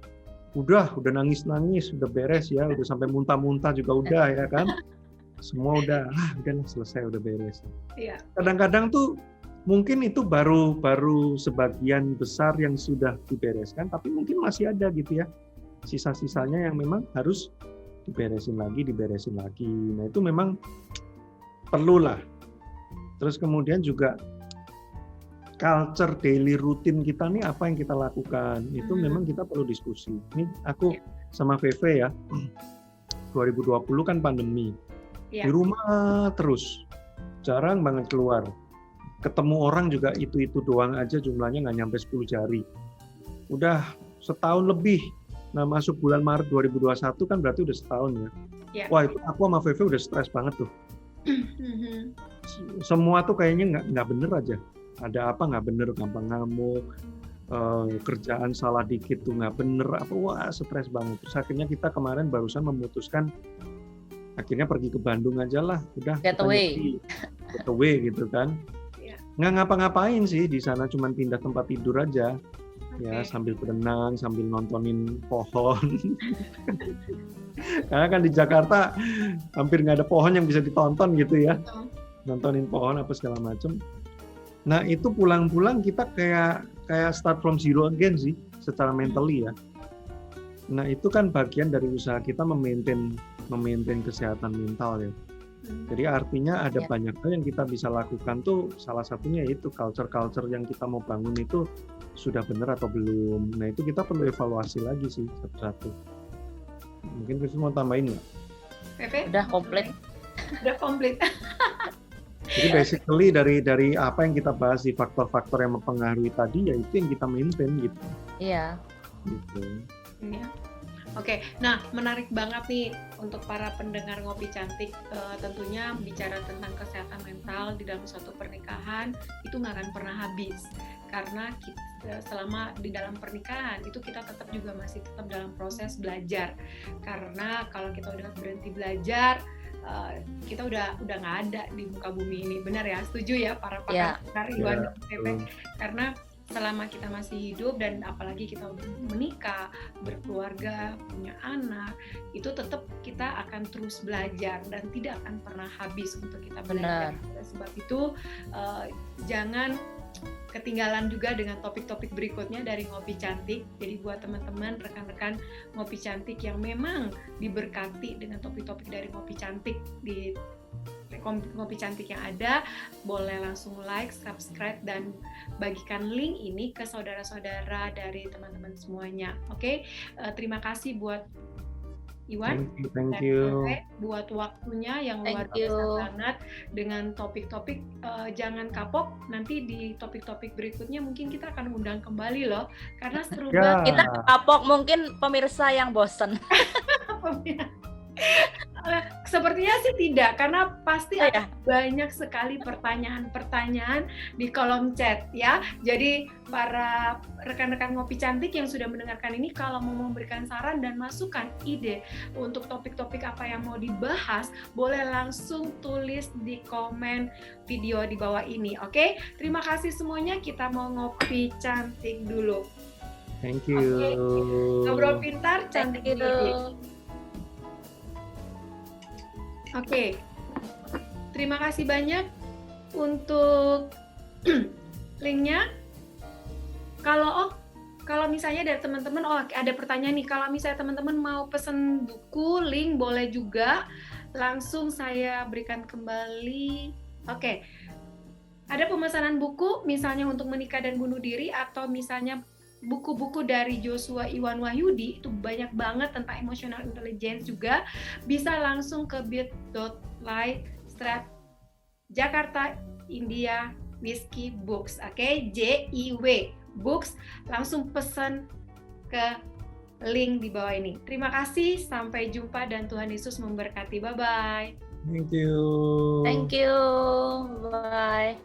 Udah nangis-nangis, udah beres ya, udah sampai muntah-muntah juga udah ya kan. Semua udah selesai, udah beres. Iya. Kadang-kadang tuh mungkin itu baru sebagian besar yang sudah dibereskan, tapi mungkin masih ada gitu ya. Sisa-sisanya yang memang harus diberesin lagi. Nah itu memang perlulah. Terus kemudian juga culture daily rutin kita nih, apa yang kita lakukan itu memang kita perlu diskusi. Ini aku sama Veve ya, 2020 kan pandemi, di rumah terus, jarang banget keluar. Ketemu orang juga itu doang aja, jumlahnya nggak nyampe 10 jari. Udah setahun lebih. Nah masuk bulan Maret 2021 kan berarti udah setahun ya. Wah itu aku sama Veve udah stres banget tuh. Semua tuh kayaknya nggak bener aja. Ada apa nggak bener, gampang ngamuk, kerjaan salah dikit tuh nggak bener, wah stres banget. Terus akhirnya kita kemarin barusan memutuskan, akhirnya pergi ke Bandung aja lah, udah get away gitu kan. Nggak ngapa-ngapain sih di sana, cuman pindah tempat tidur aja. Ya sambil berenang, sambil nontonin pohon. Karena kan di Jakarta hampir nggak ada pohon yang bisa ditonton gitu ya. Nontonin pohon apa segala macam. Nah itu pulang-pulang kita kayak start from zero again sih, secara mentally ya. Nah itu kan bagian dari usaha kita memaintain kesehatan mental ya. Jadi artinya ada banyak hal yang kita bisa lakukan tuh, salah satunya itu culture yang kita mau bangun itu sudah benar atau belum. Nah itu kita perlu evaluasi lagi sih satu-satu. Mungkin Vivi mau tambahin nggak? Pepe? Udah komplit. Jadi basically dari apa yang kita bahas di faktor-faktor yang mempengaruhi tadi, ya itu yang kita maintain gitu. Iya. Gitu. Iya. Oke, nah menarik banget nih untuk para pendengar Ngopi Cantik, tentunya bicara tentang kesehatan mental di dalam suatu pernikahan itu nggak akan pernah habis, karena selama di dalam pernikahan itu kita masih tetap dalam proses belajar, karena kalau kita udah berhenti belajar kita udah nggak ada di muka bumi ini. Benar ya, setuju ya para pakar Iwan dan Pepe, karena selama kita masih hidup dan apalagi kita menikah, berkeluarga, punya anak, itu tetap kita akan terus belajar dan tidak akan pernah habis untuk kita belajar. Sebab itu jangan ketinggalan juga dengan topik-topik berikutnya dari Ngopi Cantik. Jadi buat teman-teman, rekan-rekan Ngopi Cantik yang memang diberkati dengan topik-topik dari Ngopi Cantik di Ngopi Cantik yang ada, boleh langsung like, subscribe, dan bagikan link ini ke saudara-saudara dari teman-teman semuanya. Oke, terima kasih buat Iwan, thank you. Buat waktunya yang luar biasa banget dengan topik-topik. Jangan kapok, nanti di topik-topik berikutnya mungkin kita akan undang kembali loh, karena seru banget. Kita kapok, mungkin pemirsa yang bosen. Sepertinya sih tidak, karena pasti Oh, ada ya? banyak sekali pertanyaan-pertanyaan di kolom chat ya. Jadi para rekan-rekan Ngopi Cantik yang sudah mendengarkan ini, kalau mau memberikan saran dan masukan ide untuk topik-topik apa yang mau dibahas, boleh langsung tulis di komen video di bawah ini. Oke? Terima kasih semuanya, kita mau ngopi cantik dulu. Thank you. Oke. Ngobrol pintar, cantik Thank you. dididik. Oke, terima kasih banyak untuk linknya. Kalau misalnya dari teman-teman, ada pertanyaan nih, kalau misalnya teman-teman mau pesen buku, link boleh juga, langsung saya berikan kembali. Oke, ada pemesanan buku, misalnya untuk menikah dan bunuh diri, atau misalnya buku-buku dari Joshua Iwan Wahyudi, itu banyak banget tentang emotional intelligence juga, bisa langsung ke bit.ly/Jakarta India Whiskey Books, oke? JIW Books, langsung pesan ke link di bawah ini. Terima kasih, sampai jumpa dan Tuhan Yesus memberkati. Bye-bye. Thank you. Thank you. Bye.